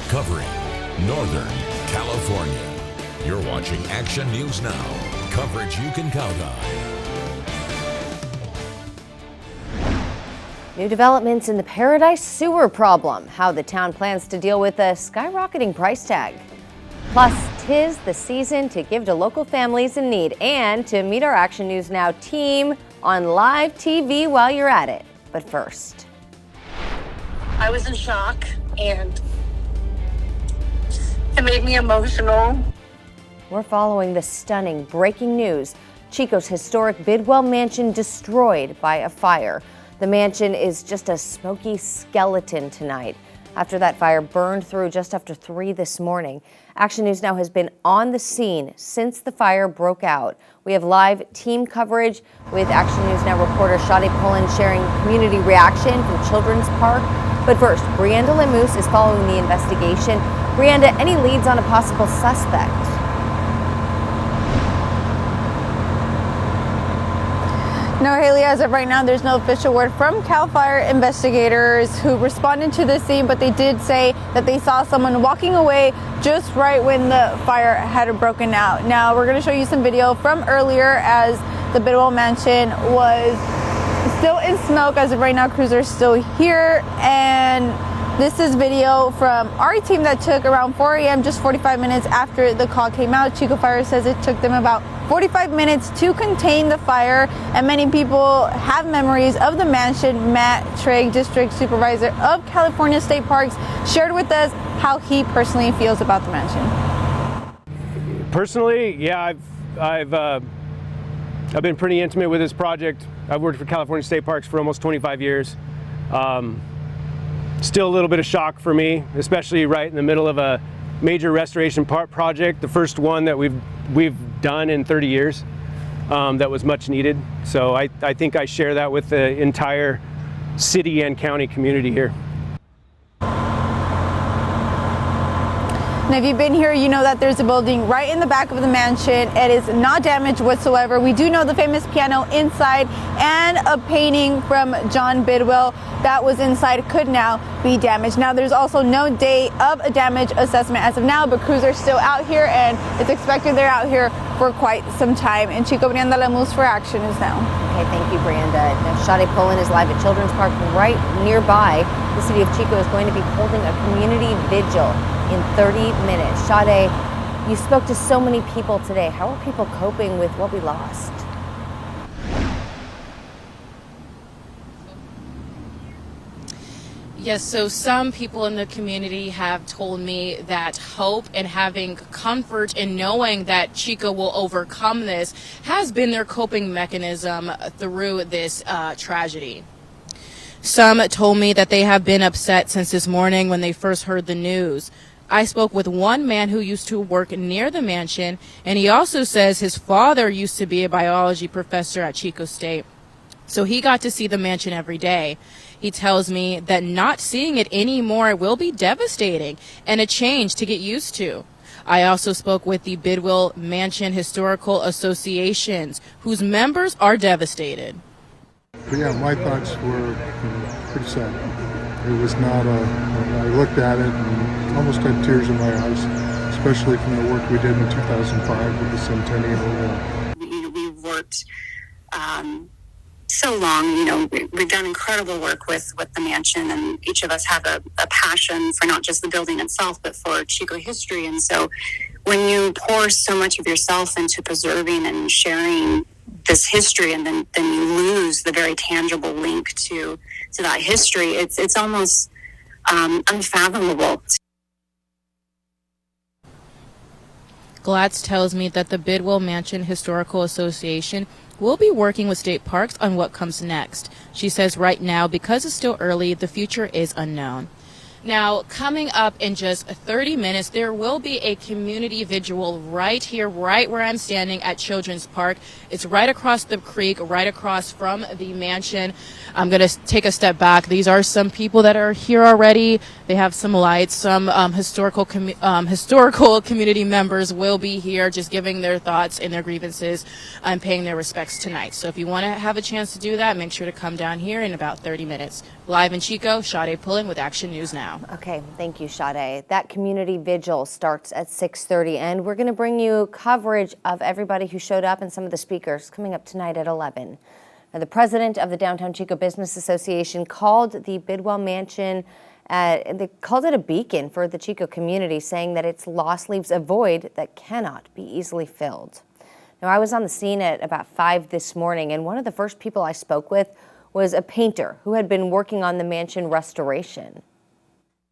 covering Northern California. You're watching Action News Now, coverage you can count on. New developments in the Paradise sewer problem, how the town plans to deal with a skyrocketing price tag. Plus, 'tis the season to give to local families in need and to meet our Action News Now team on live TV while you're at it. But first, I was in shock and it made me emotional. we're following the stunning breaking news. Chico's historic Bidwell Mansion destroyed by a fire. The mansion is just a smoky skeleton tonight after that fire burned through just after 3 this morning. Action News Now has been on the scene since the fire broke out. We have live team coverage with Action News Now reporter Shadi Pullen sharing community reaction from Children's Park. But first, Brianda Lemus is following the investigation. Brianda, any leads on a possible suspect? No, Haley, as of right now, there's no official word from CAL FIRE investigators who responded to the scene, but they did say that they saw someone walking away just right when the fire had broken out. Now, we're going to show you some video from earlier as the Bidwell Mansion was still in smoke. As of right now, crews are still here, and this is video from our team that took around 4 a.m., just 45 minutes after the call came out. Chico Fire says it took them about 45 minutes to contain the fire, and many people have memories of the mansion. Matt Trigg, District Supervisor of California State Parks, shared with us how he personally feels about the mansion. Personally, yeah, I've been pretty intimate with this project. I've worked for California State Parks for almost 25 years. Still a little bit of shock for me, especially right in the middle of a major restoration project, the first one that we've done in 30 years that was much needed. So I think I share that with the entire city and county community here. Now, if you've been here, you know that there's a building right in the back of the mansion. It is not damaged whatsoever. We do know the famous piano inside and a painting from John Bidwell that was inside could now be damaged. Now, there's also no date of a damage assessment as of now, but crews are still out here, and it's expected they're out here for quite some time. And Chico, Brianda Lemus for Action News Now. Okay, thank you, Brianda. Now, Shadi Pullen is live at Children's Park right nearby. The city of Chico is going to be holding a community vigil in 30 minutes. Shadi, you spoke to so many people today. How are people coping with what we lost? Yes, so some people in the community have told me that hope and having comfort in knowing that Chico will overcome this has been their coping mechanism through this tragedy. Some told me that they have been upset since this morning when they first heard the news. I spoke with one man who used to work near the mansion, and he also says his father used to be a biology professor at Chico State. So he got to see the mansion every day. He tells me that not seeing it anymore will be devastating and a change to get used to. I also spoke with the Bidwell Mansion Historical Associations, whose members are devastated. Yeah, my thoughts were pretty sad. It was not I looked at it and almost had tears in my eyes, especially from the work we did in 2005 with the Centennial. We've worked so long, we've done incredible work with the mansion, and each of us have a passion for not just the building itself, but for Chico history. And so when you pour so much of yourself into preserving and sharing this history, and then you lose the very tangible link to that history, it's almost unfathomable. Glatz tells me that the Bidwell Mansion Historical Association will be working with state parks on what comes next. She says right now, because it's still early, the future is unknown. Now, coming up in just 30 minutes, there will be a community vigil right here, right where I'm standing at Children's Park. It's right across the creek, right across from the mansion. I'm going to take a step back. These are some people that are here already. They have some lights. Some historical community members will be here just giving their thoughts and their grievances and paying their respects tonight. So if you want to have a chance to do that, make sure to come down here in about 30 minutes. Live in Chico, Shadi Pullen with Action News Now. now. Okay, thank you, Sade. That community vigil starts at 6:30, and we're going to bring you coverage of everybody who showed up and some of the speakers coming up tonight at 11. Now, the president of the Downtown Chico Business Association called the Bidwell Mansion, they called it a beacon for the Chico community, saying that its loss leaves a void that cannot be easily filled. Now, I was on the scene at about 5 this morning, and one of the first people I spoke with was a painter who had been working on the mansion restoration.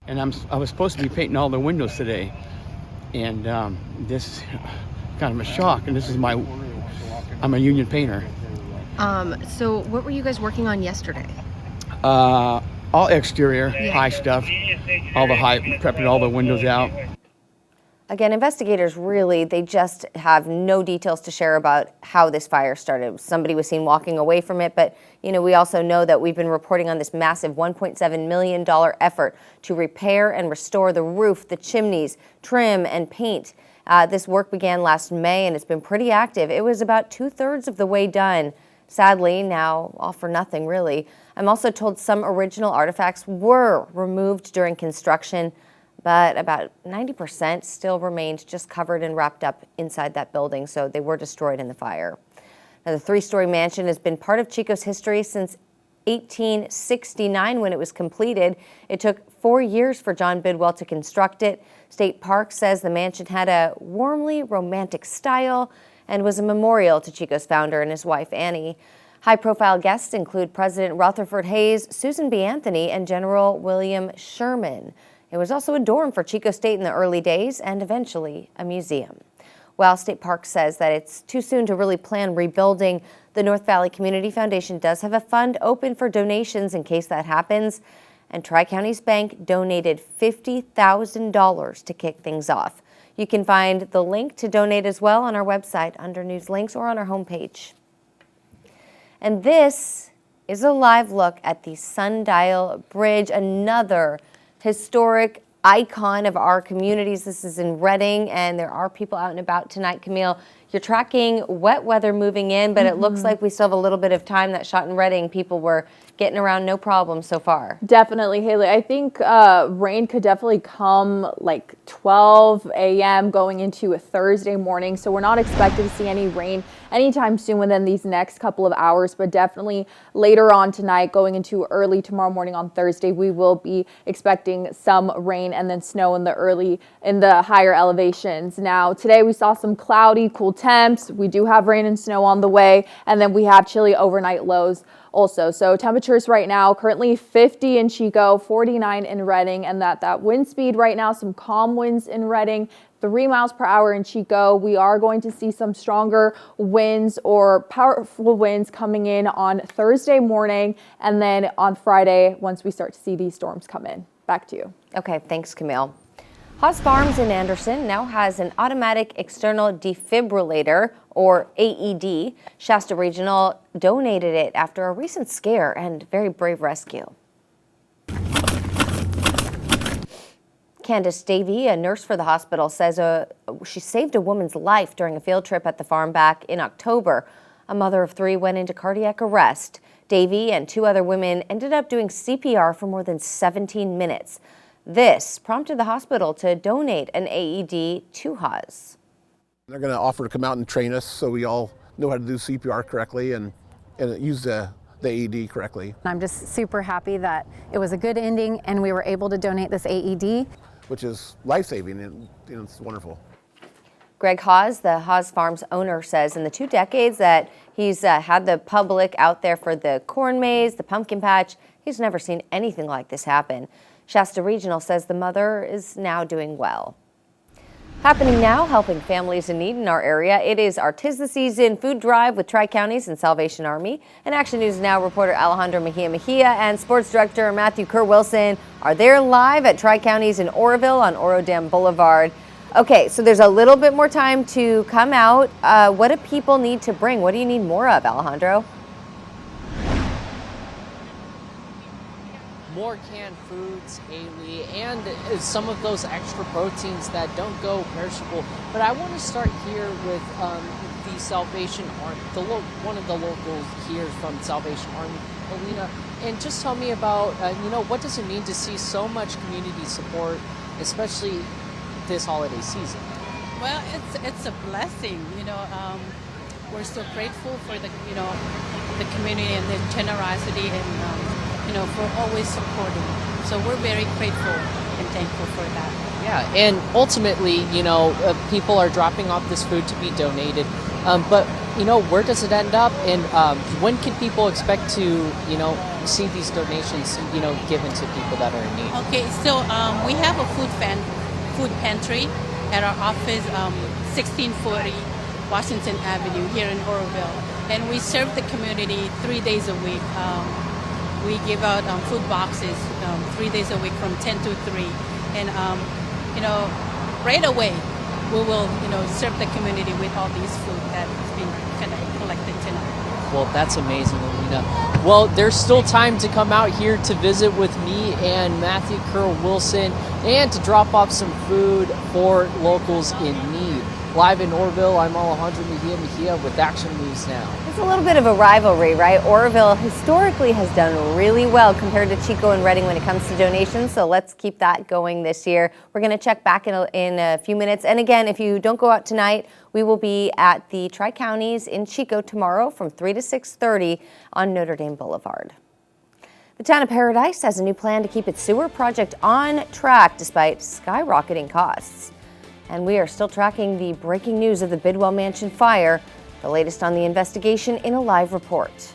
And I was supposed to be painting all the windows today, and this is kind of a shock. And I'm a union painter. So what were you guys working on yesterday? All exterior, high stuff, all the high, prepping all the windows out. Again, investigators they just have no details to share about how this fire started. Somebody was seen walking away from it, but we also know that we've been reporting on this massive $1.7 million effort to repair and restore the roof, the chimneys, trim, and paint. This work began last May, and it's been pretty active. It was about 2/3 of the way done. Sadly, now all for nothing, really. I'm also told some original artifacts were removed during construction, but about 90% still remained just covered and wrapped up inside that building, so they were destroyed in the fire. Now, the 3-story mansion has been part of Chico's history since 1869 when it was completed. It took 4 years for John Bidwell to construct it. State Park says the mansion had a warmly romantic style and was a memorial to Chico's founder and his wife, Annie. High-profile guests include President Rutherford Hayes, Susan B. Anthony, and General William Sherman. It was also a dorm for Chico State in the early days and eventually a museum. While State Park says that it's too soon to really plan rebuilding, the North Valley Community Foundation does have a fund open for donations in case that happens. And Tri-Counties Bank donated $50,000 to kick things off. You can find the link to donate as well on our website under News Links or on our homepage. And this is a live look at the Sundial Bridge, another historic icon of our communities. This is in Redding, and there are people out and about tonight. Camille, you're tracking wet weather moving in, but it looks like we still have a little bit of time. That shot in Redding, people were getting around no problem so far. Definitely, Haley. I think rain could definitely come like 12 a.m. going into a Thursday morning. So we're not expected to see any rain anytime soon within these next couple of hours, but definitely later on tonight going into early tomorrow morning on Thursday, we will be expecting some rain and then snow in the higher elevations. Now, today we saw some cloudy, cool temps. We do have rain and snow on the way, and then we have chilly overnight lows also. So temperatures right now currently 50 in Chico, 49 in Redding, and that wind speed right now, some calm winds in Redding, 3 miles per hour in Chico. We are going to see some stronger winds or powerful winds coming in on Thursday morning, and then on Friday once we start to see these storms come in. Back to you. Okay, thanks, Camille. Haas Farms in Anderson now has an automatic external defibrillator, or AED. Shasta Regional donated it after a recent scare and very brave rescue. Candace Davey, a nurse for the hospital, says she saved a woman's life during a field trip at the farm back in October. A mother of 3 went into cardiac arrest. Davey and 2 other women ended up doing CPR for more than 17 minutes. This prompted the hospital to donate an AED to Haas. They're going to offer to come out and train us so we all know how to do CPR correctly and use the AED correctly. I'm just super happy that it was a good ending and we were able to donate this AED. Which is life-saving, and it's wonderful. Greg Haas, the Haas Farms owner, says in the 2 decades that he's had the public out there for the corn maze, the pumpkin patch, he's never seen anything like this happen. Shasta Regional says the mother is now doing well. Happening now, helping families in need in our area. It is our 'Tis the Season food drive with Tri-Counties and Salvation Army. And Action News Now reporter Alejandro Mejia and sports director Matthew Kerr-Wilson are there live at Tri-Counties in Oroville on Oro Dam Boulevard. Okay, so there's a little bit more time to come out. What do people need to bring? What do you need more of, Alejandro? more canned foods, Haley, and some of those extra proteins that don't go perishable. But I want to start here with the Salvation Army, one of the locals here from Salvation Army, Alina, and just tell me about, what does it mean to see so much community support, especially this holiday season? Well, it's a blessing, we're so grateful for the community and the generosity and, for always supporting. So we're very grateful and thankful for that. Yeah, and ultimately, people are dropping off this food to be donated. But, where does it end up? And when can people expect to, see these donations, given to people that are in need? Okay, so we have a food pantry at our office, 1640 Washington Avenue here in Oroville. And we serve the community 3 days a week. We give out food boxes 3 days a week from 10 to 3. And, right away, we will, serve the community with all these food that is being kind of collected tonight. Well, that's amazing, Alina. Well, there's still time to come out here to visit with me and Matthew Curl Wilson and to drop off some food for locals in need. Live in Oroville, I'm Alejandro Mejia with Action News Now. It's a little bit of a rivalry, right? Oroville historically has done really well compared to Chico and Redding when it comes to donations, so let's keep that going this year. We're going to check back in a few minutes. And again, if you don't go out tonight, we will be at the Tri-Counties in Chico tomorrow from 3 to 6:30 on Notre Dame Boulevard. The town of Paradise has a new plan to keep its sewer project on track despite skyrocketing costs. And we are still tracking the breaking news of the Bidwell Mansion fire. The latest on the investigation in a live report.